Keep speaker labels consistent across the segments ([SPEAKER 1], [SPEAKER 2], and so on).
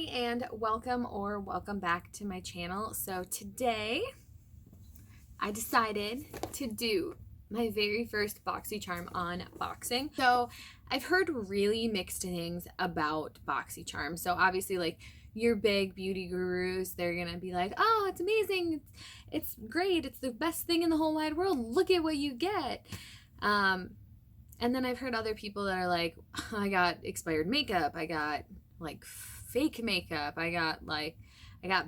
[SPEAKER 1] and welcome back to my channel. So today I decided to do my very first BoxyCharm unboxing. So I've heard really mixed things about BoxyCharm. So obviously, like, your big beauty gurus, they're gonna be like, oh, it's amazing, it's great, it's the best thing in the whole wide world, look at what you get. And then I've heard other people that are like, I got expired makeup, I got like fake makeup, I got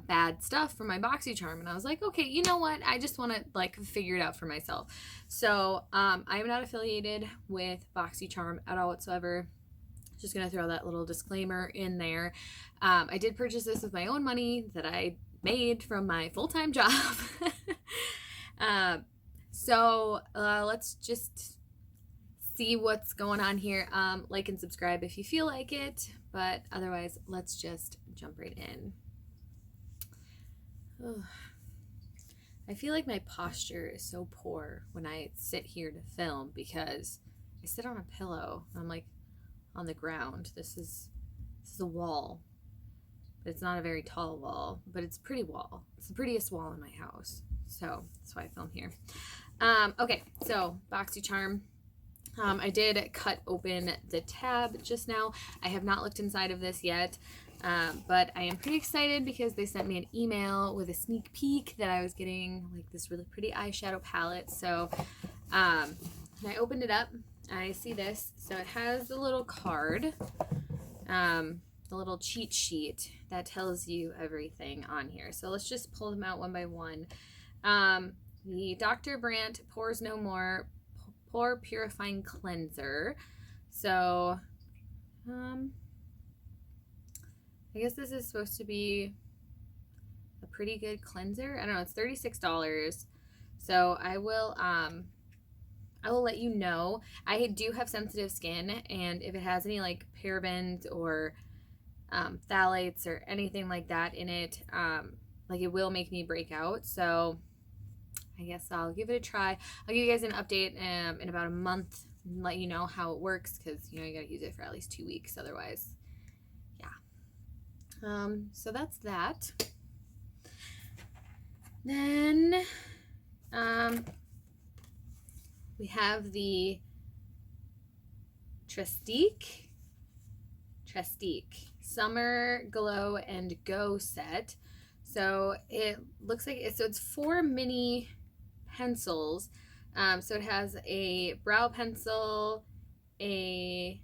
[SPEAKER 1] bad stuff from my BoxyCharm. And I was like, okay, you know what, I just want to like figure it out for myself. So I'm not affiliated with BoxyCharm at all whatsoever. Just gonna throw that little disclaimer in there. I did purchase this with my own money that I made from my full-time job. So let's just see what's going on here. Like and subscribe if you feel like it, but otherwise let's just jump right in. Ugh. I feel like my posture is so poor when I sit here to film because I sit on a pillow. I'm like on the ground. This is a wall, but it's not a very tall wall, but it's a pretty wall. It's the prettiest wall in my house, so that's why I film here. Okay, so BoxyCharm. I did cut open the tab just now. I have not looked inside of this yet, but I am pretty excited because they sent me an email with a sneak peek that I was getting like this really pretty eyeshadow palette. So when I opened it up, I see this. So it has the little card, the little cheat sheet that tells you everything on here. So let's just pull them out one by one. The Dr. Brandt Pores No More Pore Purifying Cleanser. So I guess this is supposed to be a pretty good cleanser. I don't know, it's $36. So I will let you know. I do have sensitive skin, and if it has any like parabens or phthalates or anything like that in it, like it will make me break out. So I guess I'll give it a try. I'll give you guys an update in about a month and let you know how it works, because you know you gotta use it for at least 2 weeks, otherwise, yeah. So that's that. Then we have the Trestique Summer Glow and Go set. So it looks like it's 4 mini pencils. So it has a brow pencil, a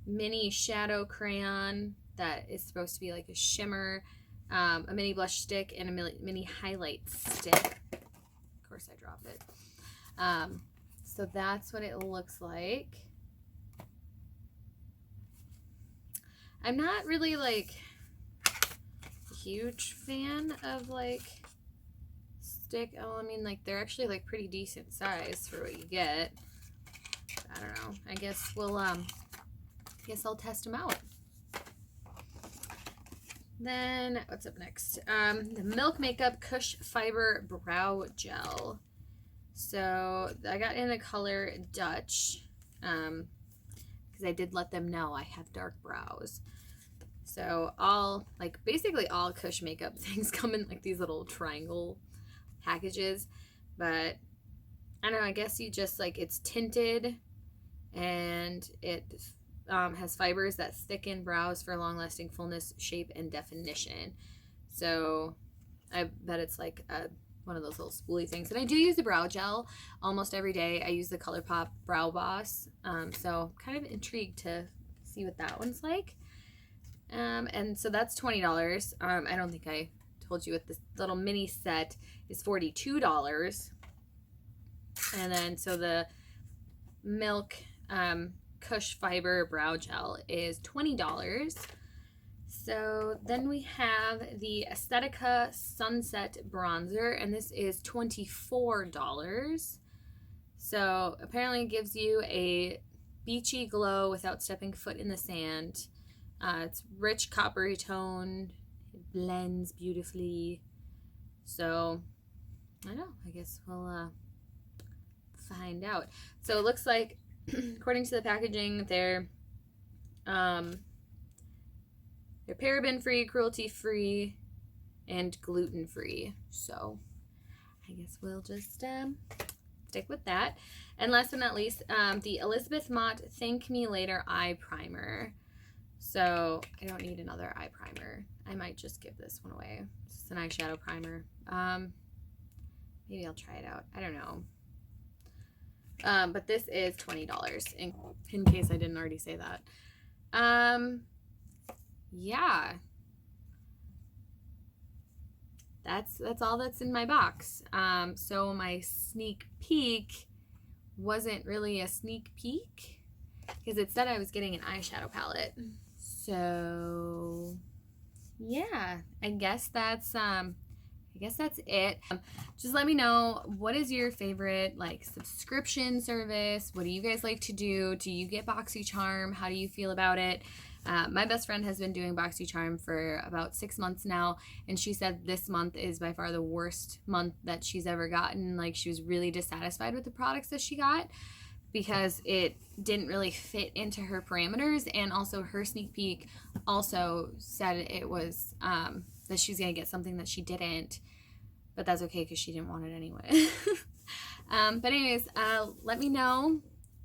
[SPEAKER 1] mini shadow crayon that is supposed to be like a shimmer, a mini blush stick, and a mini highlight stick. Of course I dropped it. So that's what it looks like. I'm not really like a huge fan of like stick. Oh, I mean, like, they're actually like pretty decent size for what you get. I don't know. I guess we'll I'll test them out. Then what's up next? The Milk Makeup Kush Fiber Brow Gel. So I got in the color Dutch, because I did let them know I have dark brows. So basically all Kush makeup things come in like these little triangle packages, but I don't know, I guess you just like, it's tinted and it has fibers that thicken brows for long-lasting fullness, shape, and definition. So I bet it's like one of those little spoolie things. And I do use the brow gel almost every day. I use the ColourPop Brow Boss, so kind of intrigued to see what that one's like. And so that's $20. I don't think I told you what this little mini set is $42. And then so the Milk Kush Fiber Brow Gel is $20. So then we have the Aesthetica Sunset Bronzer, and this is $24. So apparently it gives you a beachy glow without stepping foot in the sand. It's rich coppery tone. It blends beautifully. So I don't know, I guess we'll find out. So it looks like, according to the packaging, they're they're paraben-free, cruelty-free, and gluten-free. So I guess we'll just stick with that. And last but not least, the Elizabeth Mott Thank Me Later Eye Primer. So I don't need another eye primer. I might just give this one away. It's an eyeshadow primer. Maybe I'll try it out. I don't know. But this is $20 in case I didn't already say that. Yeah. That's all that's in my box. So my sneak peek wasn't really a sneak peek because it said I was getting an eyeshadow palette. So yeah, I guess that's it. Just let me know, what is your favorite like subscription service? What do you guys like to do? Do you get BoxyCharm? How do you feel about it? My best friend has been doing BoxyCharm for about 6 months now, and she said this month is by far the worst month that she's ever gotten. Like, she was really dissatisfied with the products that she got because it didn't really fit into her parameters, and also her sneak peek also said it was that she's gonna get something that she didn't, but that's okay because she didn't want it anyway. But anyways, let me know,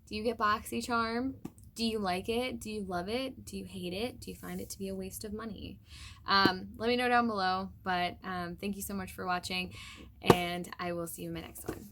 [SPEAKER 1] do you get BoxyCharm? Do you like it? Do you love it? Do you hate it? Do you find it to be a waste of money? Let me know down below, but thank you so much for watching, and I will see you in my next one.